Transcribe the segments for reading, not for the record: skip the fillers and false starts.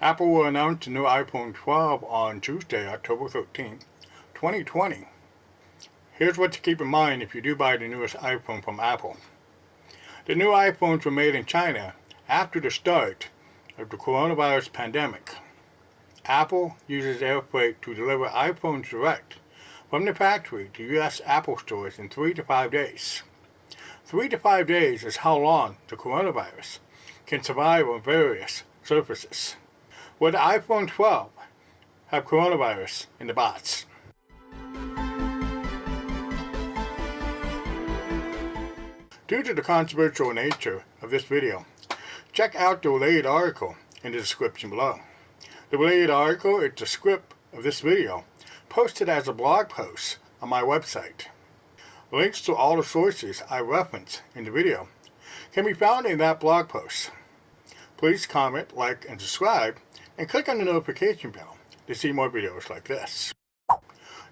Apple will announce the new iPhone 12 on Tuesday, October 13th, 2020. Here's what to keep in mind if you do buy the newest iPhone from Apple. The new iPhones were made in China after the start of the coronavirus pandemic. Apple uses air freight to deliver iPhones direct from the factory to U.S. Apple stores in 3 to 5 days. 3 to 5 days is how long the coronavirus can survive on various surfaces. Will the iPhone 12 have coronavirus in the box? Due to the controversial nature of this video, check out the related article in the description below. The related article is the script of this video, posted as a blog post on my website. Links to all the sources I reference in the video can be found in that blog post. Please comment, like, and subscribe, and click on the notification bell to see more videos like this.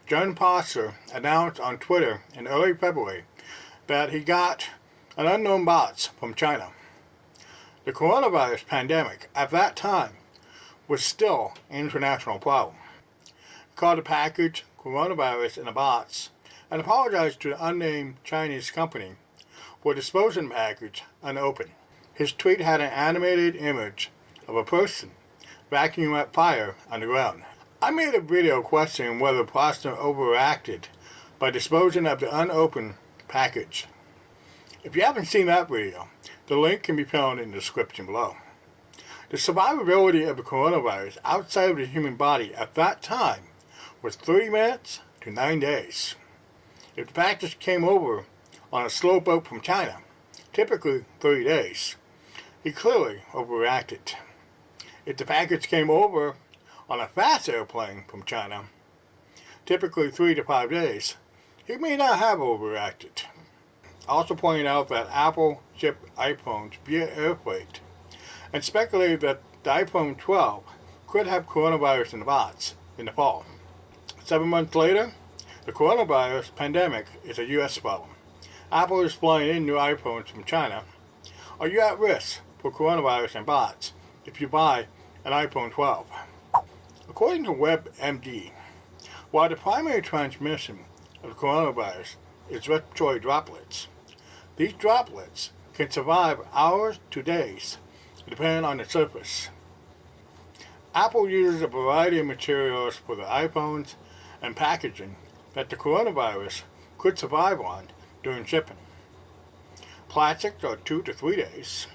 Jon Prosser announced on Twitter in early February that he got an unknown box from China. The coronavirus pandemic at that time was still an international problem. He called the package coronavirus in a box and apologized to the unnamed Chinese company for disposing the package unopened. His tweet had an animated image of a person vacuuming up fire on the ground. I made a video questioning whether Prosser overreacted by disposing of the unopened package. If you haven't seen that video, the link can be found in the description below. The survivability of the coronavirus outside of the human body at that time was 3 minutes to 9 days. If the package came over on a slow boat from China, typically 30 days, he clearly overreacted. If the package came over on a fast airplane from China, typically 3 to 5 days, he may not have overreacted. Also pointed out that Apple shipped iPhones via air freight and speculated that the iPhone 12 could have coronavirus in the box in the fall. 7 months later, the coronavirus pandemic is a U.S. problem. Apple is flying in new iPhones from China. Are you at risk for coronavirus and bots if you buy an iPhone 12? According to WebMD, while the primary transmission of the coronavirus is respiratory droplets, these droplets can survive hours to days, depending on the surface. Apple uses a variety of materials for the iPhones and packaging that the coronavirus could survive on during shipping. Plastics are 2 to 3 days.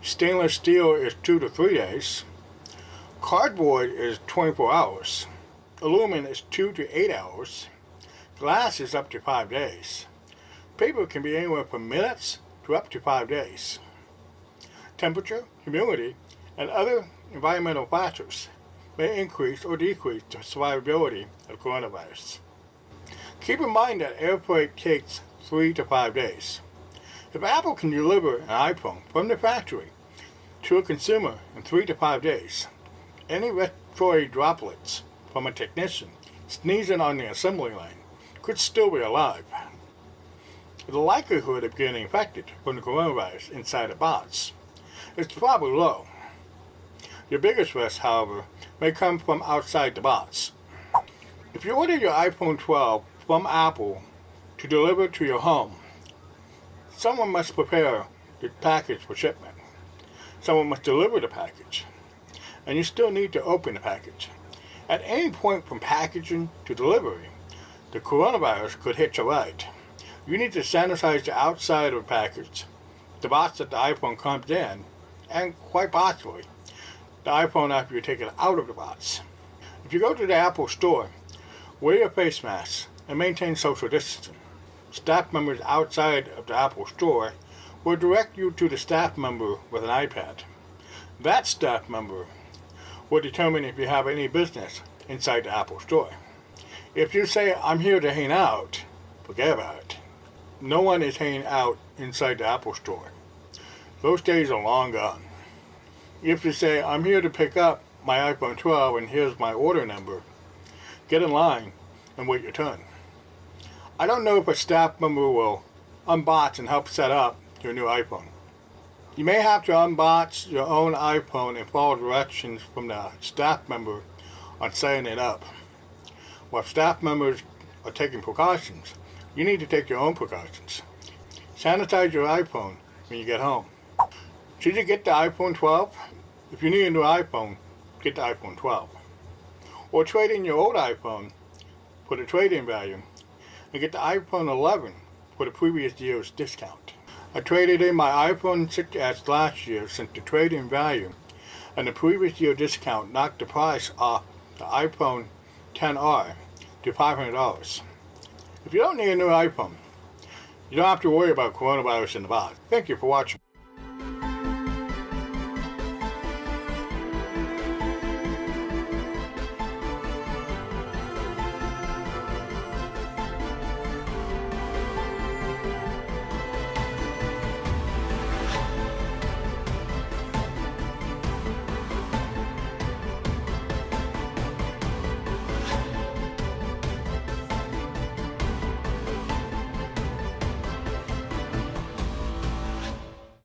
Stainless steel is 2 to 3 days. Cardboard is 24 hours. Aluminum is 2 to 8 hours. Glass is up to 5 days. Paper can be anywhere from minutes to up to 5 days. Temperature, humidity, and other environmental factors may increase or decrease the survivability of coronavirus. Keep in mind that air freight takes 3 to 5 days. If Apple can deliver an iPhone from the factory to a consumer in 3 to 5 days, any respiratory droplets from a technician sneezing on the assembly line could still be alive. The likelihood of getting infected from the coronavirus inside a box is probably low. Your biggest risk, however, may come from outside the box. If you order your iPhone 12 from Apple to deliver to your home, someone must prepare the package for shipment. Someone must deliver the package, and you still need to open the package. At any point from packaging to delivery, the coronavirus could hit you right. You need to sanitize the outside of the package, the box that the iPhone comes in, and quite possibly the iPhone after you take it out of the box. If you go to the Apple store, wear your face mask and maintain social distancing. Staff members outside of the Apple store will direct you to the staff member with an iPad. That staff member will determine if you have any business inside the Apple store. If you say, "I'm here to hang out," forget about it. No one is hanging out inside the Apple store. Those days are long gone. If you say, "I'm here to pick up my iPhone 12 and here's my order number," get in line and wait your turn. I don't know if a staff member will unbox and help set up your new iPhone. You may have to unbox your own iPhone and follow directions from the staff member on setting it up. While staff members are taking precautions, you need to take your own precautions. Sanitize your iPhone when you get home. Should you get the iPhone 12? If you need a new iPhone, get the iPhone 12. Or trade in your old iPhone for the trade-in value and get the iPhone 11 for the previous year's discount. I traded in my iPhone 6s last year since the trade-in value and the previous year discount knocked the price off the iPhone XR to $500. If you don't need a new iPhone, you don't have to worry about coronavirus in the box. Thank you for watching.